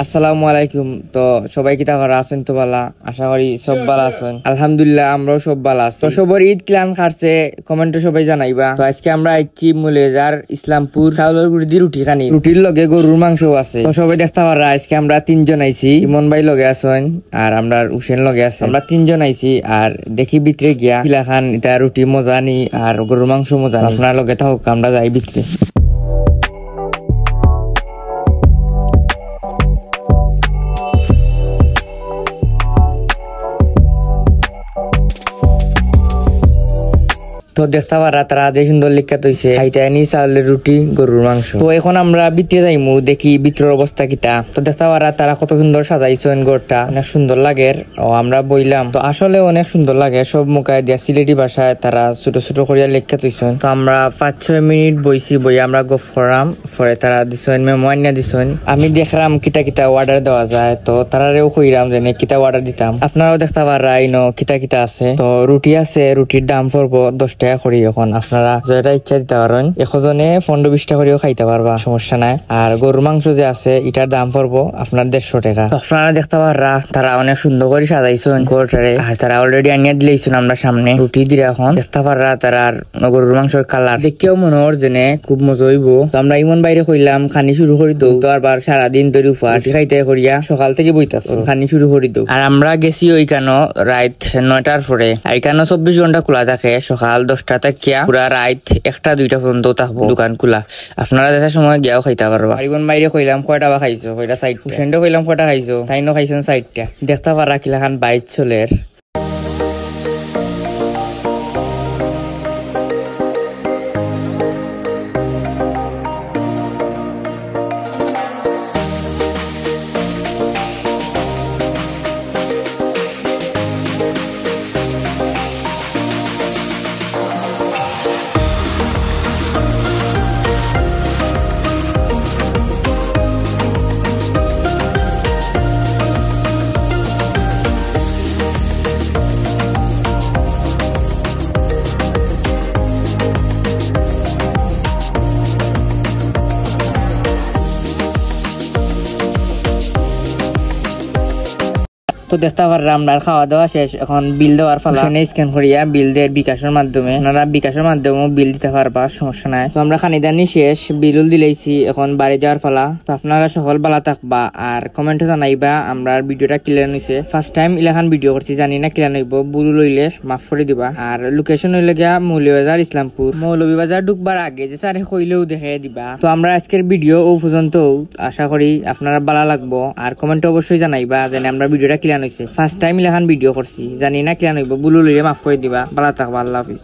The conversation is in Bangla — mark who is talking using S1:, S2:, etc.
S1: আসসালামু আলাইকুম। তো সবাই কিতা করা আছেন? তো ভালো, আশা করি সব ভালো আছেন। আলহামদুলিল্লাহ আমরাও সব ভালো আছি। তো সবার ঈদ ক্লান খাচ্ছে কমেন্টে সবাই জানাইবা। তো আজকে আমরা আইছি মৌলভীবাজার ইসলামপুর চাউলের গুড়ি দিয়ে রুটি খানি, রুটির লগে গরুর মাংসও আছে। তো সবাই দেখতে পারা আজকে আমরা তিনজন আইছি। ইমন ভাই লগে আছেন আর আমরা হুসেন লগে আছে, আমরা তিনজন আইছি। আর দেখি ভিতরে গিয়া কিলা খান এটা রুটি মজা নি আর গরুর মাংস মজা নি। আপনার লগে থাকুক, আমরা যাই ভিতরে। তো দেখতে পারা তারা যে সুন্দর লিখ্যাত হইছে খাইতে আনি চাউলের রুটি গরুর মাংস। তো এখন আমরা ভিতরে যাইমু, দেখি ভিতরের অবস্থা কিতা। তো দেখতে পারা তারা কত সুন্দর সাজাইছেন ঘরটা, অনেক সুন্দর লাগে। ও আমরা বইলাম তো আসলে অনেক সুন্দর লাগে, সব মুখায় দিয়া সিলেটি ভাষায় তারা ছোট ছোট করিয়া লিখ্যাত হইছেন। তো আমরা 5-6 মিনিট বইছি, বই আমরা গপ করাম, পরে তারা দিছেন মেমোয়ান্না দিছেন। আমি দেখলাম কিতা কিতা অর্ডার দেওয়া যায়, তো তারারেও কইরাম যে কিতা অর্ডার দিতাম। আপনারাও দেখতে পারা ইনো কিতা কিতা আছে। তো রুটি আছে, রুটির দাম পড়বো 10 টাকা করি। এখন আপনারা যেটা ইচ্ছা দিতে পারেন, একজনে 15-20 টাকা করেও খাইতে পারবা, সমস্যা নাই। আর গরুর মাংস যে আছে এটার দাম পড়বো আপনার 150 টাকা। আপনারা দেখতে পাররা তারা অনেক সুন্দর করে সাজাইছেন ঘরটারে, আর তারা অলরেডি আনিয়া দিলেইছেন আমরা সামনে রুটি দিয়ে। এখন দেখতে পাররা তারা গরুর মাংসের কালার দেখেও মনে হর জেনে খুব মজা হইব। তো আমরা ইমন বাইরে কইলাম খানি শুরু করি দৌ। তো আবার সারাদিন ধরে উপাস খাইতে করিয়া সকাল থেকে বইতাছ, খানি শুরু করি দৌ। আর আমরা গেছি ওইখানো রাত 9টার পরে, আর এখানে 24 ঘন্টা খোলা থাকে। সকাল 10টা থেকে পুরা রাত 1টা-2টা পর্যন্ত থাকবো দোকান খোলা। আপনারা দেখার সময় গিয়াও খাইতে পারবা। ইমন বাইরে কইলাম কয়টা বা খাইছো, কয়টা সাইড হুসেন্ডে কইলাম কয়টা খাইছো, তাইনো খাইছেন 60টা। দেখতে পারা কিলাখান বাইক চলের। তো দেখতে পারলাম আমরা খাওয়া দাওয়া শেষ, এখন বিল দেওয়ার ফালা। স্ক্যান করিয়া বিল দেয় বিকাশের মাধ্যমে, আপনারা বিকাশের মাধ্যমে বিল দিতে পারবা, সমস্যা নাই। তো আমরা খানিদানি শেষ, বিলুল দিলেইছি, এখন বাড়ি যাওয়ার ফালা। তো আপনারা সকল ভালো থাকবা আর কমেন্টে জানাইবা আমরা ভিডিওটা ক্লিয়ার হইছে। ফার্স্ট টাইম ইলাখান ভিডিও করছি, জানি না ক্লিয়ার হইব, ভুল লইলে মাফ করে দিবা। আর লোকেশন হইলে গিয়া মৌলভীবাজার ইসলামপুর। মৌলভীবাজার ঢুকবার আগে যে স্যারে কইলেও দেখে দিবা। তো আমরা আজকের ভিডিও ও পর্যন্ত, আশা করি আপনারা ভালো লাগবো। আর কমেন্টে অবশ্যই জানাইবা যেন আমরা ভিডিওটা ক্লিয়ার হইছে। ফার্স্ট টাইম ইলাখান ভিডিও করছি, জানি না ক্লিয়ার হইব, ভুল লইলে মাফ করে দিবা। ভালো থাকবা, আল্লাহ হাফিজ।